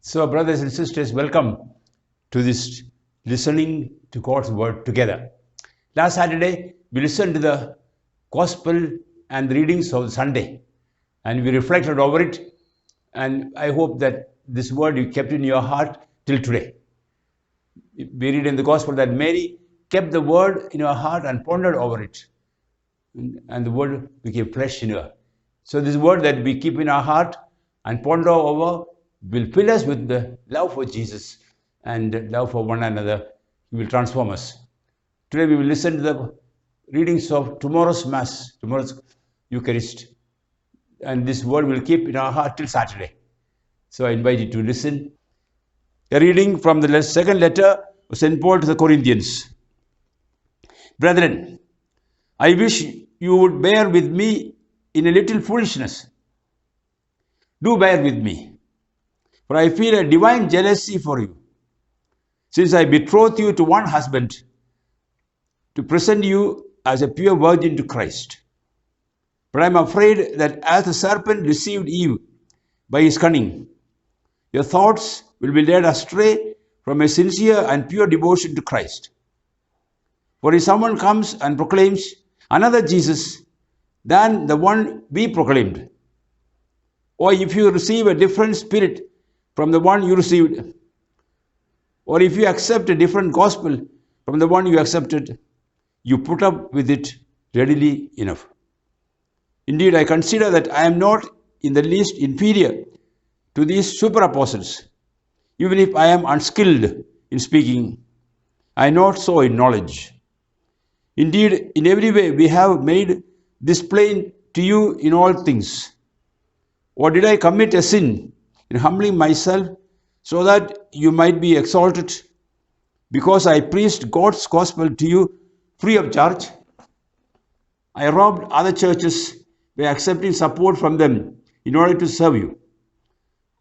So, brothers and sisters, welcome to this listening to God's word together. Last Saturday, we listened to the gospel and the readings of Sunday, and we reflected over it. And I hope that this word you kept in your heart till today. We read in the gospel that Mary kept the word in her heart and pondered over it, and the word became flesh in her. So this word that we keep in our heart and ponder over will fill us with the love for Jesus and love for one another. He will transform us. Today we will listen to the readings of tomorrow's Mass, tomorrow's Eucharist. And this word will keep in our heart till Saturday. So I invite you to listen. A reading from the second letter of St. Paul to the Corinthians. Brethren, I wish you would bear with me in a little foolishness. Do bear with me, for I feel a divine jealousy for you, since I betroth you to one husband, to present you as a pure virgin to Christ. But I am afraid that as the serpent deceived Eve by his cunning, your thoughts will be led astray from a sincere and pure devotion to Christ. For if someone comes and proclaims another Jesus than the one we proclaimed, or if you receive a different spirit from the one you received, or if you accept a different gospel from the one you accepted, you put up with it readily enough. Indeed, I consider that I am not in the least inferior to these super apostles. Even if I am unskilled in speaking, I am not so in knowledge. Indeed, in every way we have made this plain to you in all things. Or did I commit a sin in humbling myself so that you might be exalted because I preached God's gospel to you free of charge? I robbed other churches by accepting support from them in order to serve you.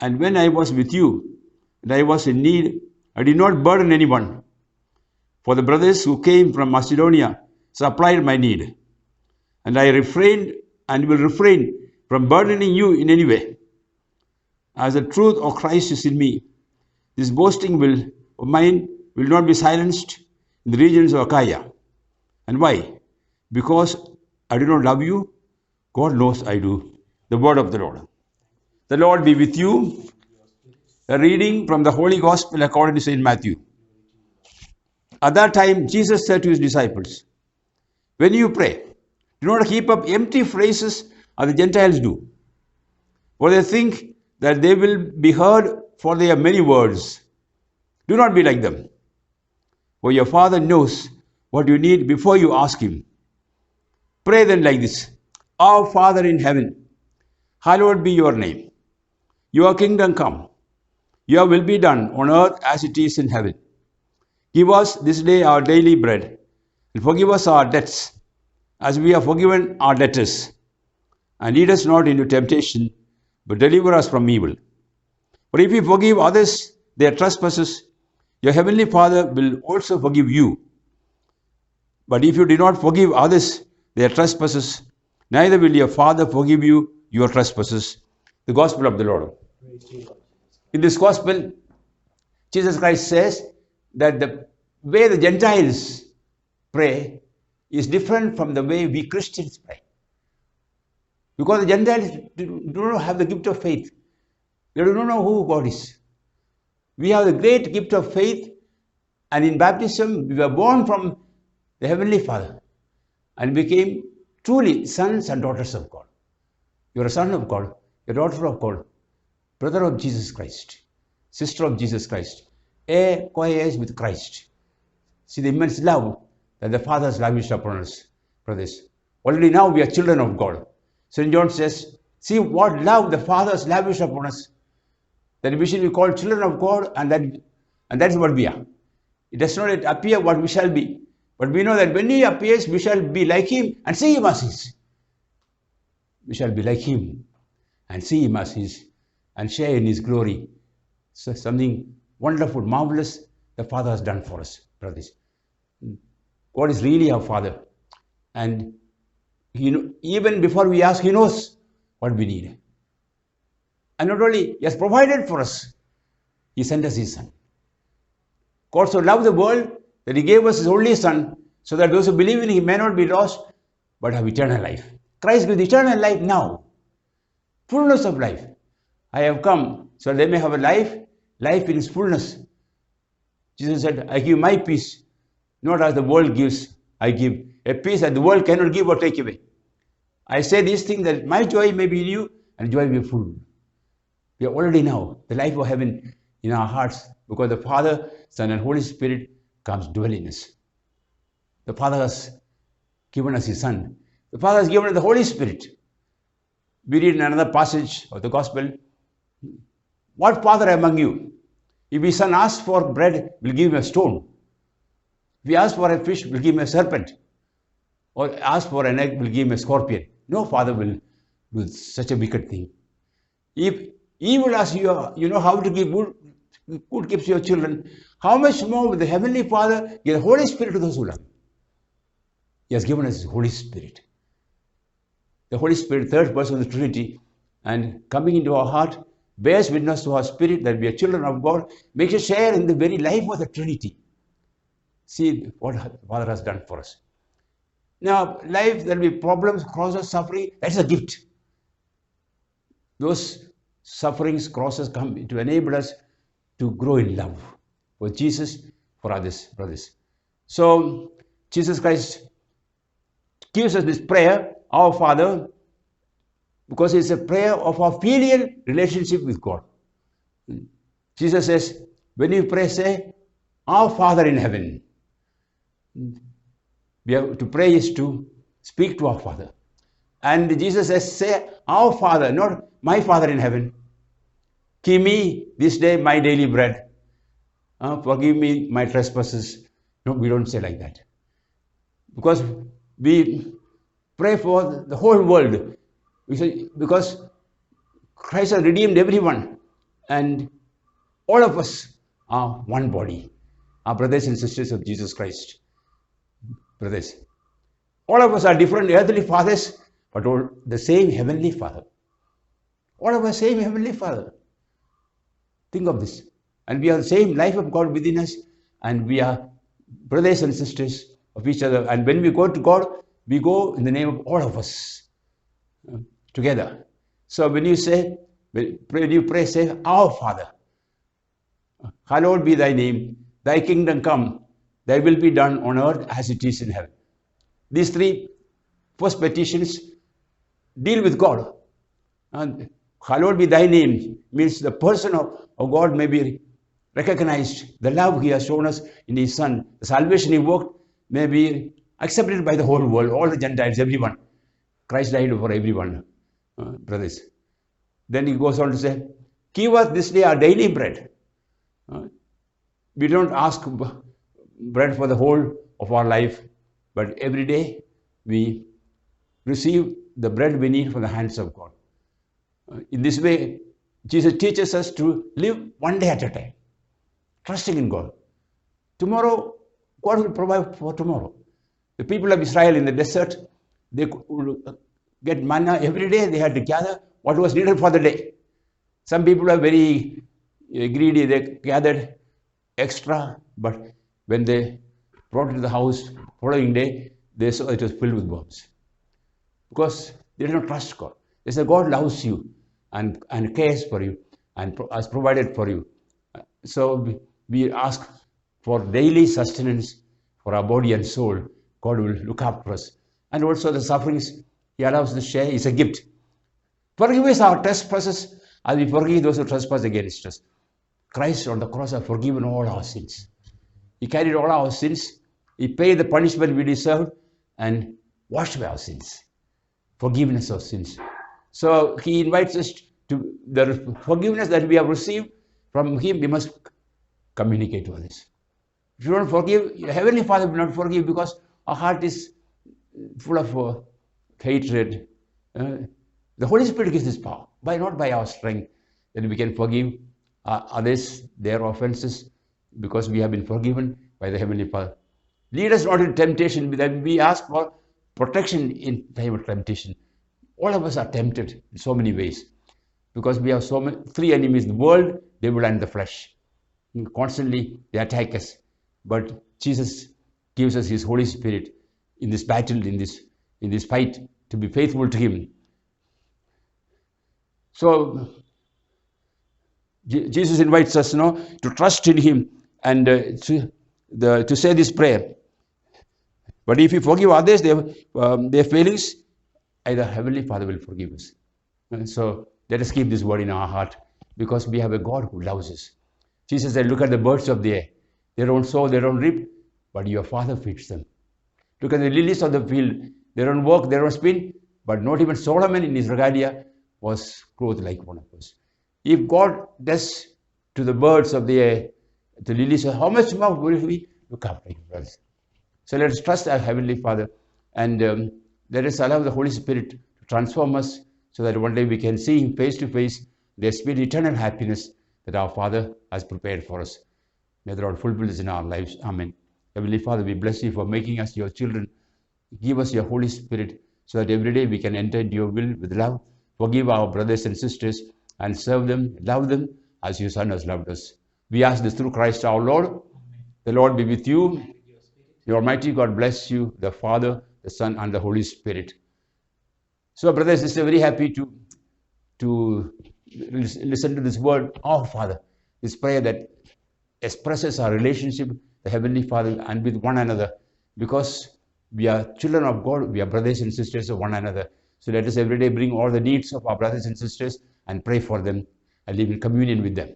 And when I was with you and I was in need, I did not burden anyone. For the brothers who came from Macedonia supplied my need. And I refrained and will refrain from burdening you in any way. As the truth of Christ is in me, this boasting of mine will not be silenced in the regions of Achaia. And why? Because I do not love you? God knows I do. The word of the Lord. The Lord be with you. A reading from the Holy Gospel according to St. Matthew. At that time, Jesus said to his disciples, when you pray, do not heap up empty phrases as the Gentiles do, for they think that they will be heard for their many words. Do not be like them, for your Father knows what you need before you ask Him. Pray then like this: Our Father in heaven, hallowed be your name. Your kingdom come. Your will be done on earth as it is in heaven. Give us this day our daily bread, and forgive us our debts, as we have forgiven our debtors. And lead us not into temptation, but deliver us from evil. For if you forgive others their trespasses, your heavenly Father will also forgive you. But if you do not forgive others their trespasses, neither will your Father forgive you your trespasses. The Gospel of the Lord. In this Gospel, Jesus Christ says that the way the Gentiles pray is different from the way we Christians pray. Because the Gentiles do not have the gift of faith. They do not know who God is. We have the great gift of faith, and in baptism we were born from the Heavenly Father and became truly sons and daughters of God. You are a son of God, a daughter of God, brother of Jesus Christ, sister of Jesus Christ, heir, co-heirs with Christ. See the immense love that the Father has lavished upon us, brothers. Already now we are children of God. St. John says, see what love the Father has lavished upon us, that we should be called children of God, and that is what we are. It does not yet appear what we shall be, but we know that when He appears, we shall be like Him and see Him as He is. We shall be like Him and see Him as He is and share in His glory. So something wonderful, marvelous the Father has done for us, brothers. God is really our Father, and even before we ask, He knows what we need. And not only He has provided for us, He sent us His Son. God so loved the world that He gave us His only Son, so that those who believe in Him may not be lost, but have eternal life. Christ gives eternal life now. Fullness of life. I have come so they may have a life in its fullness. Jesus said, I give my peace, not as the world gives, I give. A peace that the world cannot give or take away. I say these things that my joy may be in you and joy be full. We are already now the life of heaven in our hearts because the Father, Son, and Holy Spirit comes dwell in us. The Father has given us His Son. The Father has given us the Holy Spirit. We read in another passage of the Gospel, what father among you, if his son asks for bread, will give him a stone? If he asks for a fish, will give him a serpent? Or asks for an egg, will give him a scorpion? No father will do such a wicked thing. If evil as you know how to give good gifts to your children, how much more will the Heavenly Father give the Holy Spirit to those who love Him? He has given us His Holy Spirit. The Holy Spirit, third person of the Trinity, and coming into our heart, bears witness to our spirit that we are children of God, makes us share in the very life of the Trinity. See what Father has done for us. Now, life, there will be problems, crosses, suffering, that's a gift. Those sufferings, crosses come to enable us to grow in love for Jesus, for others, brothers. So, Jesus Christ gives us this prayer, our Father, because it's a prayer of our filial relationship with God. Jesus says, when you pray, say, our Father in heaven. We have to pray is to speak to our Father. And Jesus says, say, our Father, not my Father in heaven. Give me this day my daily bread. Forgive me my trespasses. No, we don't say like that. Because we pray for the whole world. We say, because Christ has redeemed everyone. And all of us are one body. Our brothers and sisters of Jesus Christ. Brothers. All of us are different earthly fathers, but all the same heavenly Father. All of us same heavenly Father. Think of this. And we have the same life of God within us, and we are brothers and sisters of each other. And when we go to God, we go in the name of all of us together. So when you pray, say, our Father, hallowed be thy name, thy kingdom come, thy will be done on earth as it is in heaven. These three first petitions deal with God. And hallowed be thy name means the person of God may be recognized. The love He has shown us in His Son, the salvation He worked may be accepted by the whole world, all the Gentiles, everyone. Christ died for everyone, brothers. Then He goes on to say, give us this day our daily bread. We don't ask bread for the whole of our life, but every day we receive the bread we need from the hands of God. In this way, Jesus teaches us to live one day at a time, trusting in God. Tomorrow, God will provide for tomorrow. The people of Israel in the desert, they could get manna every day. They had to gather what was needed for the day. Some people are very greedy. They gathered extra, but when they brought it to the house following day, they saw it was filled with worms. Because they did not trust God. They said, God loves you and cares for you and has provided for you. So we ask for daily sustenance for our body and soul. God will look after us. And also the sufferings He allows us to share is a gift. Forgive us our trespasses as we forgive those who trespass against us. Christ on the cross has forgiven all our sins. He carried all our sins. He paid the punishment we deserved and washed away our sins. Forgiveness of sins. So He invites us to the forgiveness that we have received from Him. We must communicate to others. If you don't forgive, your Heavenly Father will not forgive because our heart is full of hatred. The Holy Spirit gives this power, not by our strength, that we can forgive others their offenses because we have been forgiven by the Heavenly Father. Lead us not into temptation, that we ask for protection in time of temptation. All of us are tempted in so many ways because we have three enemies, the world, devil, and the flesh. Constantly they attack us. But Jesus gives us His Holy Spirit in this battle, in this fight, to be faithful to Him. So Jesus invites us, to trust in Him and to say this prayer. But if we forgive others their failings, either Heavenly Father will forgive us. And so let us keep this word in our heart, because we have a God who loves us. Jesus said, look at the birds of the air. They don't sow, they don't reap, but your Father feeds them. Look at the lilies of the field. They don't work, they don't spin, but not even Solomon in his regalia was clothed like one of us. If God does to the birds of the air, the lilies, how much more will we look after you, brothers? So let us trust our Heavenly Father, and let us allow the Holy Spirit to transform us, so that one day we can see Him face to face, the spirit eternal happiness that our Father has prepared for us. May the Lord fulfill this in our lives. Amen. Heavenly Father, we bless You for making us Your children. Give us Your Holy Spirit, so that every day we can enter into Your will with love, forgive our brothers and sisters, and serve them, love them as Your Son has loved us. We ask this through Christ our Lord. The Lord be with you. The Almighty God bless you, the Father, the Son, and the Holy Spirit. So, brothers and sisters, very happy to listen to this word, our Father, this prayer that expresses our relationship with the Heavenly Father and with one another. Because we are children of God, we are brothers and sisters of one another. So let us every day bring all the needs of our brothers and sisters and pray for them and live in communion with them.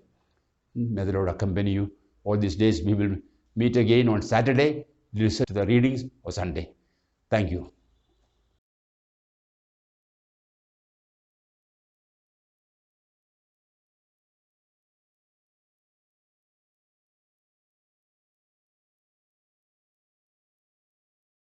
May the Lord accompany you all these days. We will meet again on Saturday, listen to the readings, or Sunday. Thank you.